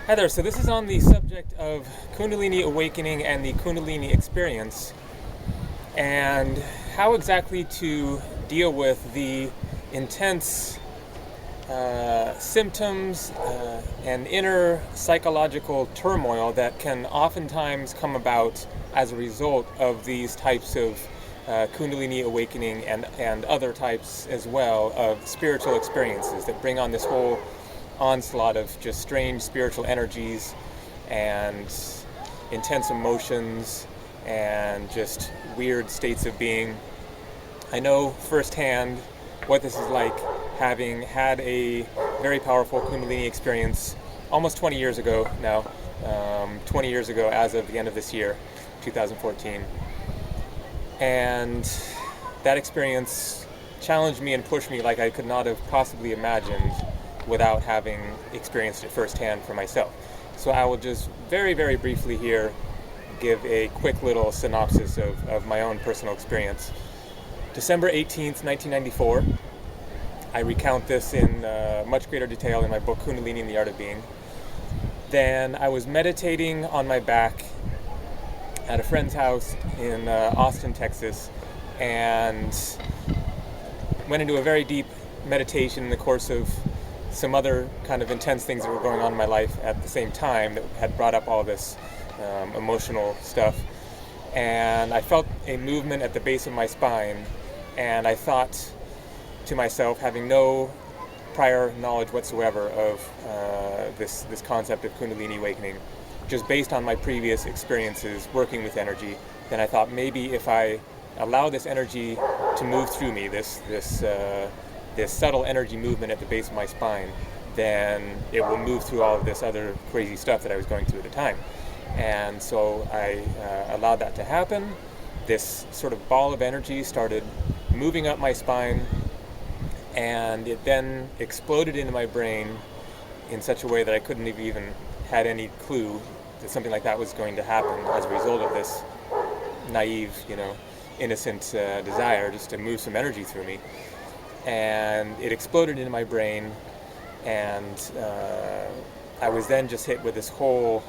Hi there, so this is on the subject of Kundalini awakening and the Kundalini experience, and how exactly to deal with the intense symptoms and inner psychological turmoil that can oftentimes come about as a result of these types of Kundalini awakening and other types as well of spiritual experiences that bring on this whole onslaught of just strange spiritual energies and intense emotions and just weird states of being. I know firsthand what this is like, having had a very powerful Kundalini experience almost 20 years ago now, 20 years ago as of the end of this year, 2014. And that experience challenged me and pushed me like I could not have possibly imagined without having experienced it firsthand for myself. So I will just very, very briefly here give a quick little synopsis of my own personal experience. December 18th, 1994. I recount this in much greater detail in my book, Kundalini and the Art of Being. Then I was meditating on my back at a friend's house in Austin, Texas, and went into a very deep meditation in the course of some other kind of intense things that were going on in my life at the same time that had brought up all this emotional stuff. And I felt a movement at the base of my spine, and I thought to myself, having no prior knowledge whatsoever of this concept of Kundalini awakening, just based on my previous experiences working with energy, then I thought maybe if I allow this energy to move through me, this subtle energy movement at the base of my spine, then it will move through all of this other crazy stuff that I was going through at the time. And so I allowed that to happen. This sort of ball of energy started moving up my spine, and it then exploded into my brain in such a way that I couldn't have even had any clue that something like that was going to happen as a result of this naive, innocent desire just to move some energy through me. And it exploded into my brain, and I was then just hit with this whole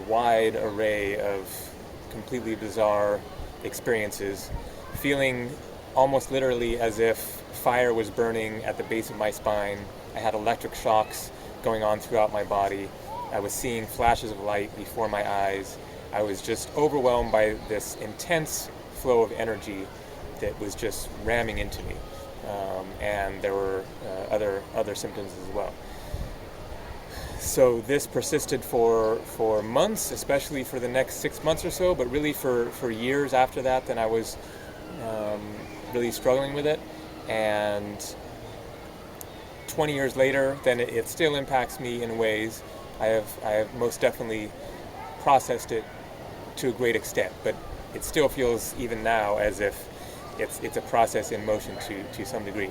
wide array of completely bizarre experiences, feeling almost literally as if fire was burning at the base of my spine. I had electric shocks going on throughout my body. I was seeing flashes of light before my eyes. I was just overwhelmed by this intense flow of energy that was just ramming into me. And there were other symptoms as well. So this persisted for months, especially for the next 6 months or so, but really for years after that. Then I was really struggling with it, and 20 years later, then it still impacts me in ways. I have most definitely processed it to a great extent, but it still feels even now as if it's a process in motion to some degree.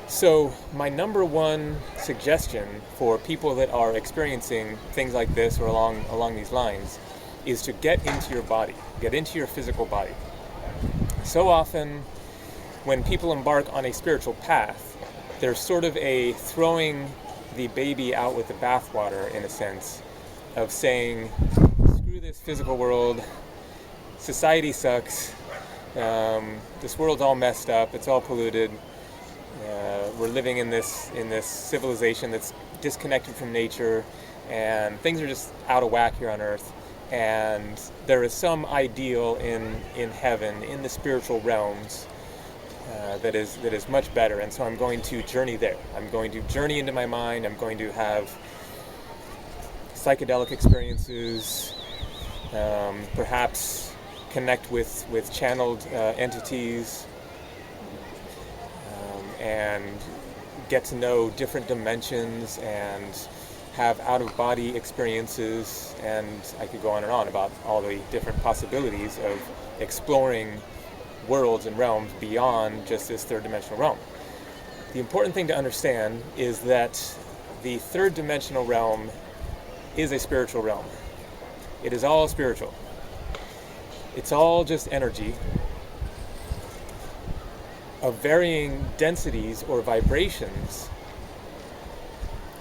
So my number one suggestion for people that are experiencing things like this or along these lines is to get into your body, get into your physical body. So often when people embark on a spiritual path, there's sort of a throwing the baby out with the bathwater, in a sense, of saying, screw this physical world, society sucks, this world's all messed up, it's all polluted, we're living in this civilization that's disconnected from nature, and things are just out of whack here on earth, and there is some ideal in heaven, in the spiritual realms, that is much better, and so I'm going to journey there. I'm going to journey into my mind. I'm going to have psychedelic experiences, perhaps connect with channeled entities, and get to know different dimensions and have out-of-body experiences, and I could go on and on about all the different possibilities of exploring worlds and realms beyond just this third-dimensional realm. The important thing to understand is that the third-dimensional realm is a spiritual realm. It is all spiritual. It's all just energy of varying densities or vibrations,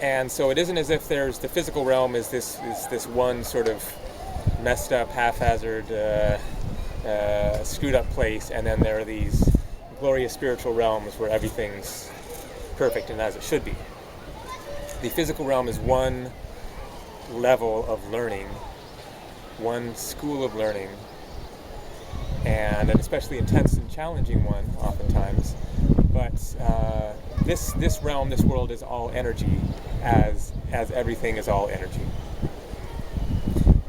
And so it isn't as if there's the physical realm is this one sort of messed up, haphazard, screwed up place, and then there are these glorious spiritual realms where everything's perfect and as it should be. The physical realm is one level of learning, one school of learning, and an especially intense and challenging one oftentimes. But this realm, this world is all energy, as everything is all energy.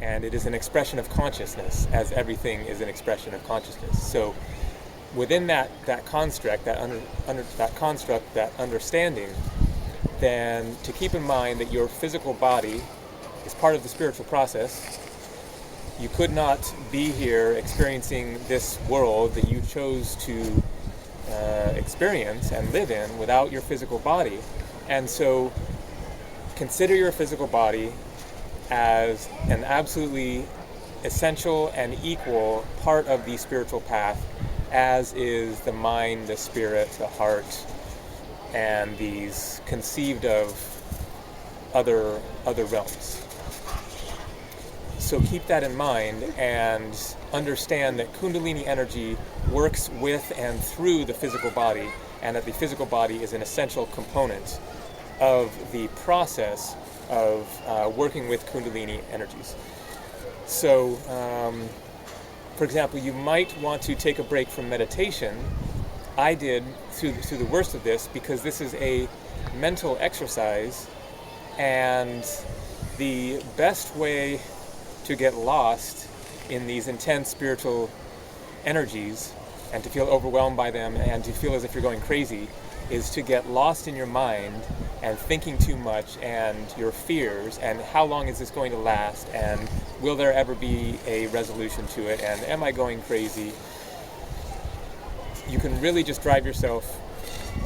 And it is an expression of consciousness, as everything is an expression of consciousness. So within that construct, that understanding, then to keep in mind that your physical body is part of the spiritual process. You could not be here experiencing this world that you chose to experience and live in without your physical body. And so consider your physical body as an absolutely essential and equal part of the spiritual path, as is the mind, the spirit, the heart, and these conceived of other realms. So keep that in mind and understand that Kundalini energy works with and through the physical body, and that the physical body is an essential component of the process of working with Kundalini energies. So, for example, you might want to take a break from meditation. I did through the worst of this, because this is a mental exercise, and the best way to get lost in these intense spiritual energies and to feel overwhelmed by them and to feel as if you're going crazy is to get lost in your mind and thinking too much, and your fears, and how long is this going to last, and will there ever be a resolution to it, and am I going crazy? You can really just drive yourself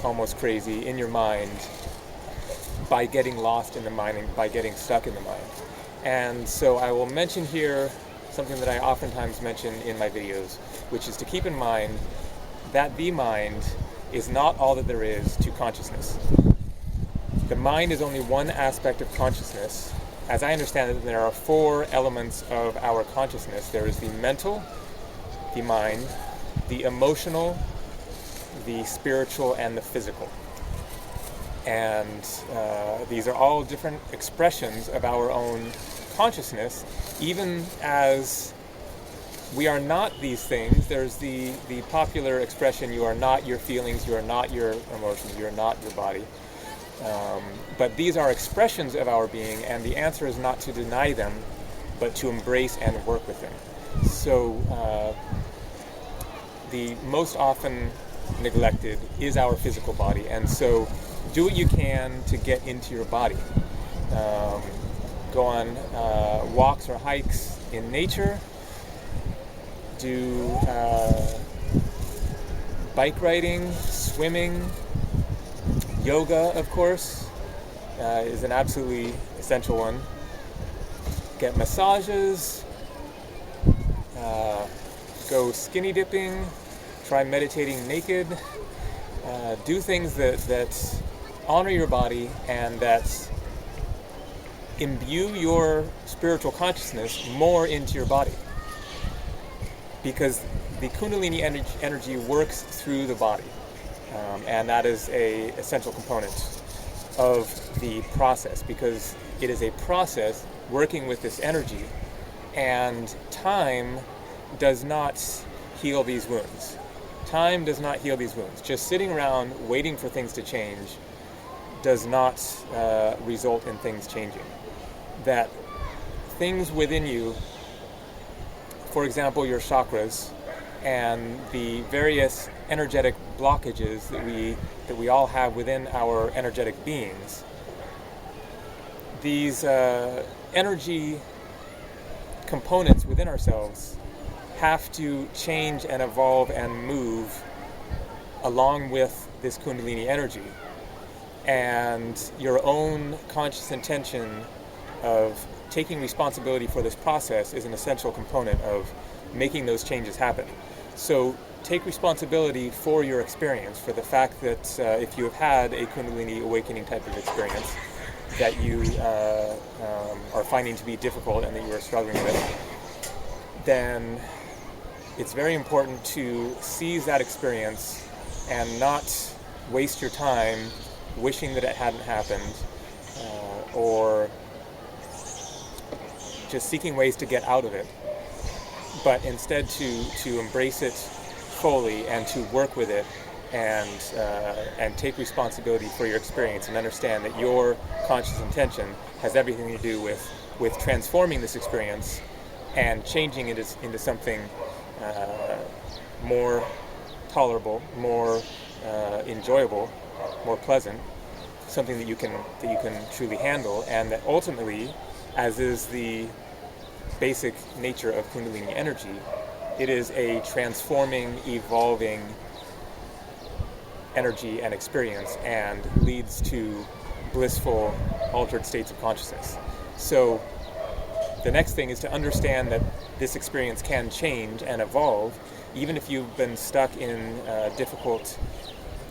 almost crazy in your mind by getting lost in the mind and by getting stuck in the mind. And so I will mention here something that I oftentimes mention in my videos, which is to keep in mind that the mind is not all that there is to consciousness. The mind is only one aspect of consciousness. As I understand it, there are 4 elements of our consciousness. There is the mental, the mind, the emotional, the spiritual, and the physical. And these are all different expressions of our own consciousness, even as we are not these things. There's the popular expression, you are not your feelings, you are not your emotions, you are not your body. But these are expressions of our being, and the answer is not to deny them, but to embrace and work with them. So the most often neglected is our physical body, and so do what you can to get into your body. Go on walks or hikes in nature. Do bike riding, swimming, yoga, of course, is an absolutely essential one. Get massages, go skinny dipping, try meditating naked, do things that honor your body and that imbue your spiritual consciousness more into your body. Because the Kundalini energy works through the body, and that is a essential component of the process, because it is a process working with this energy, and time does not heal these wounds. Time does not heal these wounds. Just sitting around waiting for things to change does not result in things changing. That things within you, for example, your chakras and the various energetic blockages that we all have within our energetic beings, these energy components within ourselves have to change and evolve and move along with this Kundalini energy. And your own conscious intention of taking responsibility for this process is an essential component of making those changes happen. So take responsibility for your experience, for the fact that if you have had a Kundalini awakening type of experience, that you are finding to be difficult and that you are struggling with, then it's very important to seize that experience and not waste your time wishing that it hadn't happened, or just seeking ways to get out of it, but instead to embrace it fully and to work with it and take responsibility for your experience and understand that your conscious intention has everything to do with transforming this experience and changing it into something more tolerable, more enjoyable, more pleasant, something that you can truly handle, and that ultimately, as is the basic nature of Kundalini energy, it is a transforming, evolving energy and experience, and leads to blissful, altered states of consciousness. So the next thing is to understand that this experience can change and evolve, even if you've been stuck in difficult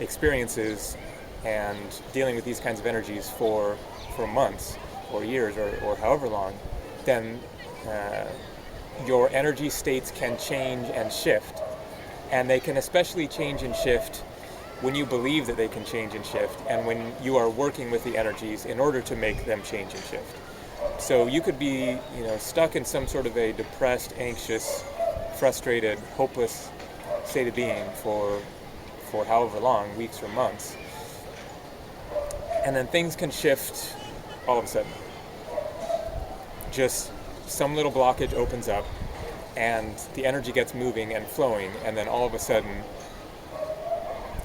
experiences and dealing with these kinds of energies for months or years or however long. Then your energy states can change and shift, and they can especially change and shift when you believe that they can change and shift, and when you are working with the energies in order to make them change and shift. So you could be, stuck in some sort of a depressed, anxious, frustrated, hopeless state of being for however long, weeks or months, and then things can shift all of a sudden. Just some little blockage opens up, and the energy gets moving and flowing, and then all of a sudden,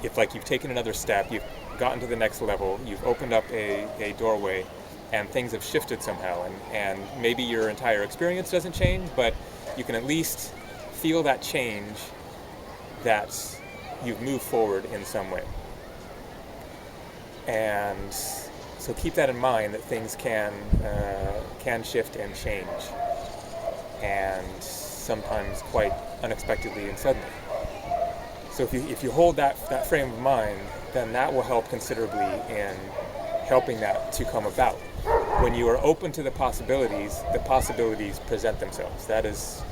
if you've taken another step, you've gotten to the next level, you've opened up a doorway, and things have shifted somehow, and maybe your entire experience doesn't change, but you can at least feel that change, that you've moved forward in some way. And so keep that in mind, that things can shift and change, and sometimes quite unexpectedly and suddenly. So if you hold that frame of mind, then that will help considerably in helping that to come about. When you are open to the possibilities present themselves. That is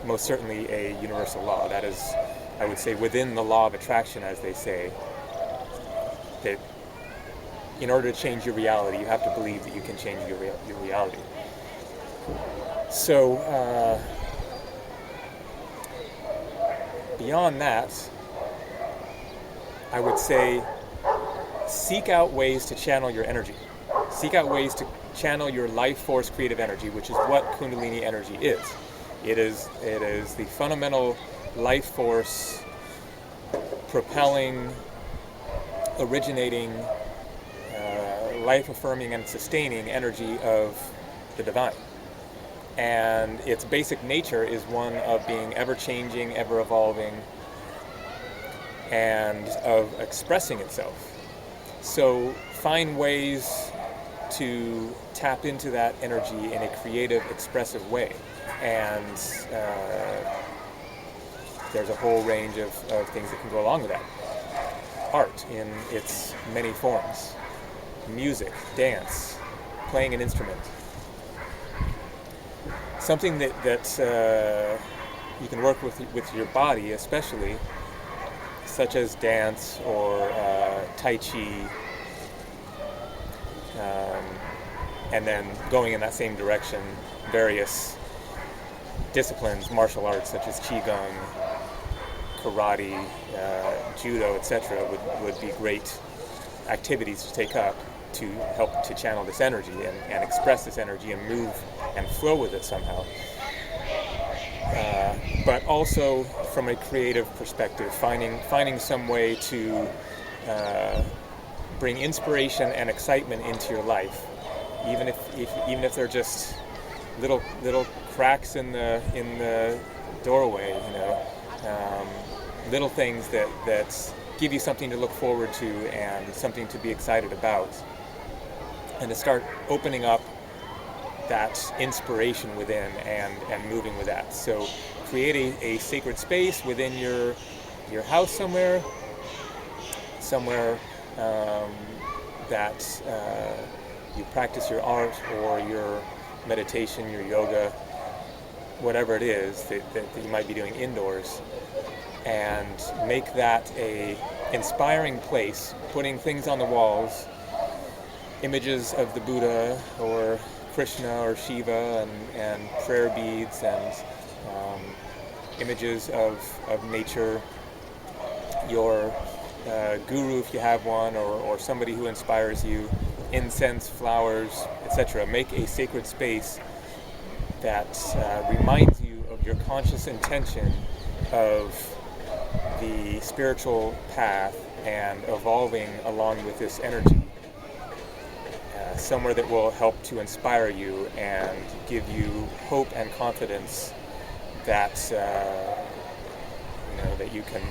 most certainly a universal law. That is, I would say, within the law of attraction, as they say, that in order to change your reality, you have to believe that you can change your reality. So beyond that, I would say seek out ways to channel your energy. Seek out ways to channel your life force creative energy, which is what Kundalini energy is. It is the fundamental life force propelling, originating, life-affirming and sustaining energy of the divine. And its basic nature is one of being ever-changing, ever-evolving, and of expressing itself. So find ways to tap into that energy in a creative, expressive way. And there's a whole range of things that can go along with that. Art in its many forms. Music, dance, playing an instrument. Something that you can work with your body, especially, such as dance or Tai Chi, and then going in that same direction, various disciplines, martial arts such as Qigong, karate, judo, etc. would be great activities to take up to help to channel this energy and express this energy and move and flow with it somehow. But also from a creative perspective, finding some way to bring inspiration and excitement into your life, even if they're just little cracks in the doorway, little things that give you something to look forward to and something to be excited about, and to start opening up that inspiration within and moving with that. So create a sacred space within your house somewhere that you practice your art or your meditation, your yoga, whatever it is that you might be doing indoors, and make that a inspiring place, putting things on the walls, images of the Buddha or Krishna or Shiva, and prayer beads, and images of nature, your guru if you have one, or somebody who inspires you, incense, flowers, etc. Make a sacred space that reminds you of your conscious intention of the spiritual path and evolving along with this energy. Somewhere that will help to inspire you and give you hope and confidence that that you can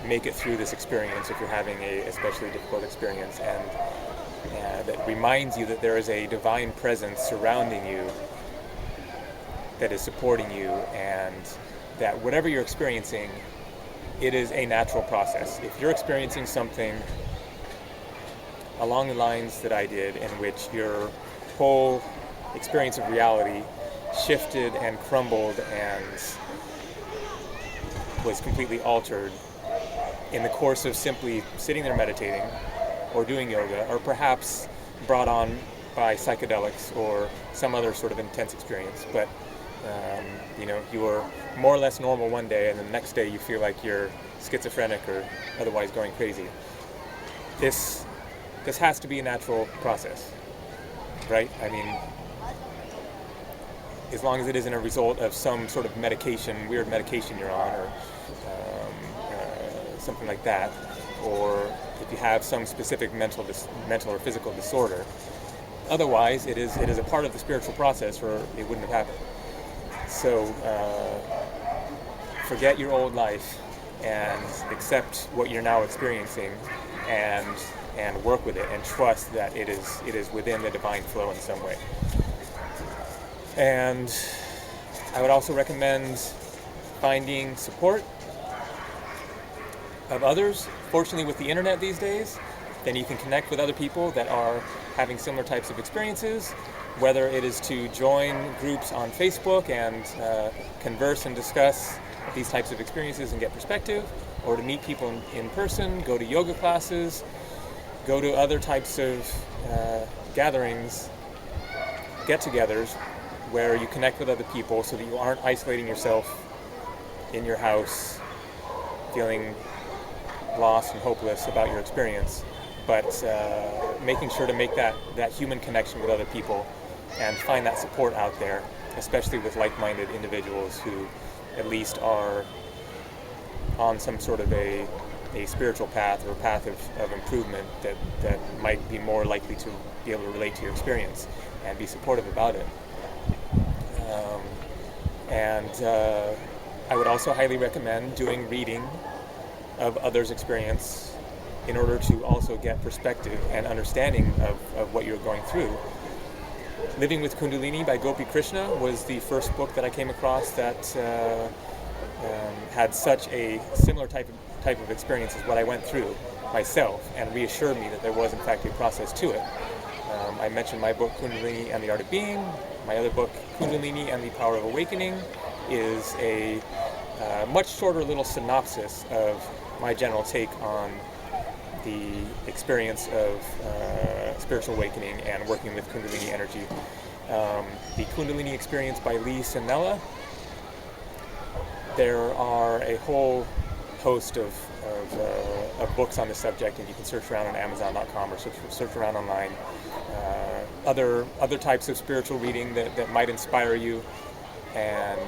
make it through this experience if you're having a especially difficult experience, and that reminds you that there is a divine presence surrounding you that is supporting you, and that whatever you're experiencing, it is a natural process. If you're experiencing something along the lines that I did, in which your whole experience of reality shifted and crumbled and was completely altered in the course of simply sitting there meditating or doing yoga, or perhaps brought on by psychedelics or some other sort of intense experience, but you were more or less normal one day, and the next day you feel like you're schizophrenic or otherwise going crazy. This has to be a natural process, right? I mean, as long as it isn't a result of some sort of weird medication you're on, or something like that, or if you have some specific mental or physical disorder. Otherwise, it is a part of the spiritual process, or it wouldn't have happened. So forget your old life and accept what you're now experiencing, and work with it, and trust that it is within the divine flow in some way. And I would also recommend finding support of others. Fortunately, with the internet these days, then you can connect with other people that are having similar types of experiences, whether it is to join groups on Facebook and converse and discuss these types of experiences and get perspective, or to meet people in person, go to yoga classes, go to other types of gatherings, get-togethers, where you connect with other people so that you aren't isolating yourself in your house, feeling lost and hopeless about your experience, but making sure to make that human connection with other people and find that support out there, especially with like-minded individuals who at least are on some sort of a spiritual path, or a path of improvement that might be more likely to be able to relate to your experience and be supportive about it. I would also highly recommend doing reading of others' experience in order to also get perspective and understanding of what you're going through. Living with Kundalini by Gopi Krishna was the first book that I came across that had such a similar type of experience as what I went through myself, and reassured me that there was in fact a process to it. I mentioned my book Kundalini and the Art of Being. My other book, Kundalini and the Power of Awakening, is a much shorter little synopsis of my general take on the experience of spiritual awakening and working with Kundalini energy. The Kundalini Experience by Lee Sanella. There are a whole host of books on the subject, and you can search around on Amazon.com or search around online. Other types of spiritual reading that might inspire you and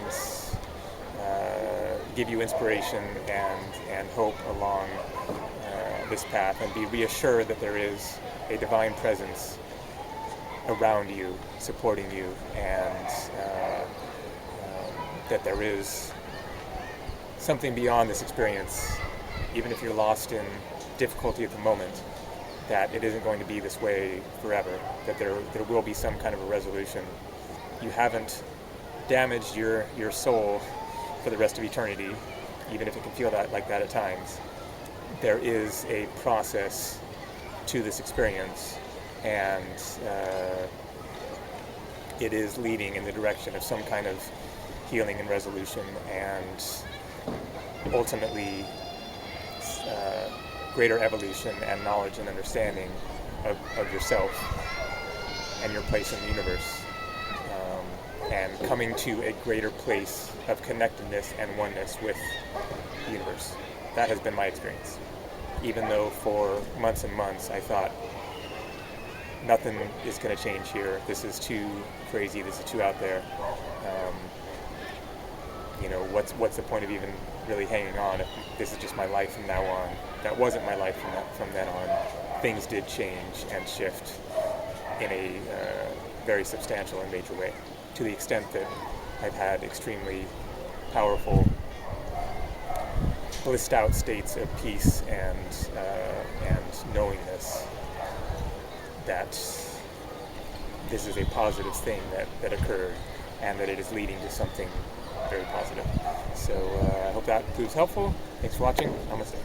give you inspiration and hope along this path, and be reassured that there is a divine presence around you, supporting you, and that there is something beyond this experience, even if you're lost in difficulty at the moment, that it isn't going to be this way forever, that there will be some kind of a resolution. You haven't damaged your soul for the rest of eternity, even if it can feel like that at times. There is a process to this experience, and it is leading in the direction of some kind of healing and resolution, and ultimately greater evolution and knowledge and understanding of yourself and your place in the universe, and coming to a greater place of connectedness and oneness with the universe. That has been my experience. Even though for months and months I thought, nothing is going to change here, this is too crazy, this is too out there, what's the point of even really hanging on if this is just my life from now on? That wasn't my life from then on. Things did change and shift in a very substantial and major way, to the extent that I've had extremely powerful, blissed out states of peace and knowingness that this is a positive thing that occurred, and that it is leading to something very positive. So I hope that proves helpful. Thanks for watching. Namaste.